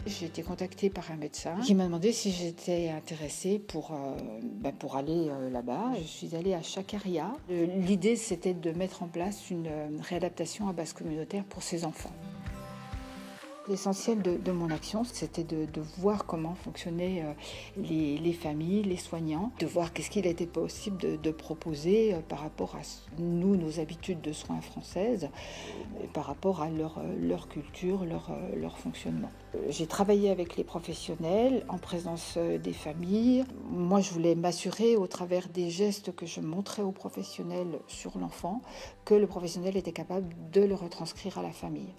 J'ai été contactée par un médecin qui m'a demandé si j'étais intéressée pour aller là-bas. Je suis allée à Chacaria. L'idée, c'était de mettre en place une réadaptation à base communautaire pour ces enfants. L'essentiel de mon action, c'était de voir comment fonctionnaient les familles, les soignants, de voir qu'est-ce qu'il était possible de proposer par rapport à nous, nos habitudes de soins françaises, et par rapport à leur culture, leur fonctionnement. J'ai travaillé avec les professionnels en présence des familles. Moi, je voulais m'assurer au travers des gestes que je montrais aux professionnels sur l'enfant que le professionnel était capable de le retranscrire à la famille.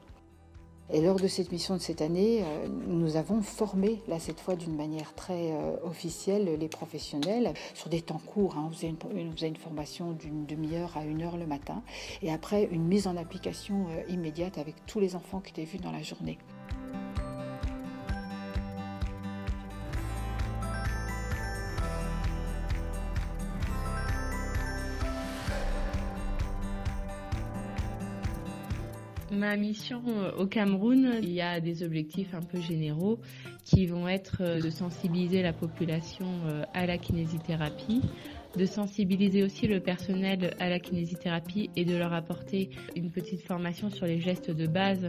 Et lors de cette mission de cette année, nous avons formé, là cette fois d'une manière très officielle, les professionnels sur des temps courts. On faisait une formation d'une demi-heure à 1 heure le matin et après une mise en application immédiate avec tous les enfants qui étaient vus dans la journée. Ma mission au Cameroun, il y a des objectifs un peu généraux qui vont être de sensibiliser la population à la kinésithérapie, de sensibiliser aussi le personnel à la kinésithérapie et de leur apporter une petite formation sur les gestes de base,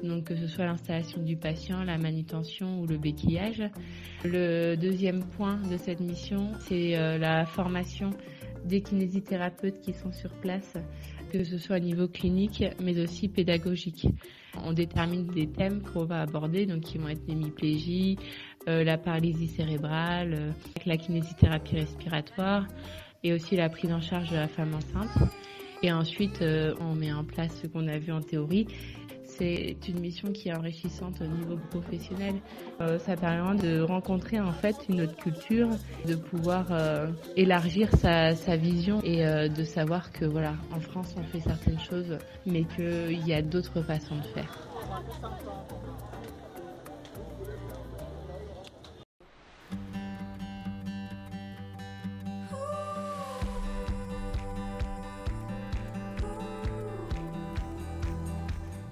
donc que ce soit l'installation du patient, la manutention ou le béquillage. Le deuxième point de cette mission, c'est la formation des kinésithérapeutes qui sont sur place, que ce soit au niveau clinique mais aussi pédagogique. On détermine des thèmes qu'on va aborder, donc qui vont être l'hémiplégie, la paralysie cérébrale, la kinésithérapie respiratoire et aussi la prise en charge de la femme enceinte. Et ensuite, on met en place ce qu'on a vu en théorie. C'est une mission qui est enrichissante au niveau professionnel. Ça permet de rencontrer en fait une autre culture, de pouvoir élargir sa vision et de savoir que voilà, en France on fait certaines choses, mais qu'il y a d'autres façons de faire.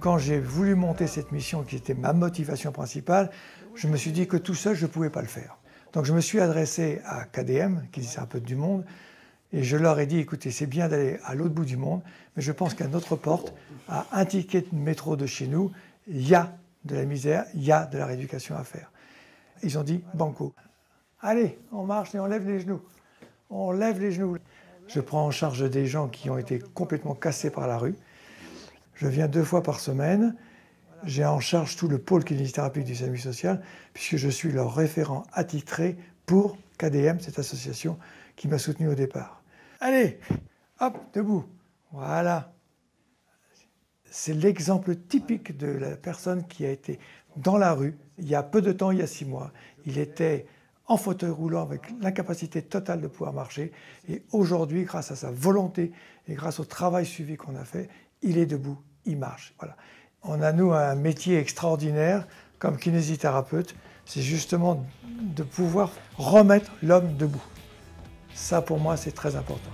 Quand j'ai voulu monter cette mission, qui était ma motivation principale, je me suis dit que tout seul, je ne pouvais pas le faire. Donc je me suis adressé à KDM, Kinésithérapeutes du monde, et je leur ai dit, écoutez, c'est bien d'aller à l'autre bout du monde, mais je pense qu'à notre porte, à un ticket de métro de chez nous, il y a de la misère, il y a de la rééducation à faire. Ils ont dit, banco. Allez, on marche et on lève les genoux. On lève les genoux. Je prends en charge des gens qui ont été complètement cassés par la rue. Je viens 2 fois par semaine. J'ai en charge tout le pôle kinésithérapie du SAMU social, puisque je suis leur référent attitré pour KDM, cette association qui m'a soutenu au départ. Allez, hop, debout. Voilà. C'est l'exemple typique de la personne qui a été dans la rue il y a peu de temps, il y a 6 mois. Il était en fauteuil roulant avec l'incapacité totale de pouvoir marcher. Et aujourd'hui, grâce à sa volonté et grâce au travail suivi qu'on a fait, il est debout, il marche. Voilà. On a, nous, un métier extraordinaire comme kinésithérapeute, c'est justement de pouvoir remettre l'homme debout. Ça, pour moi, c'est très important.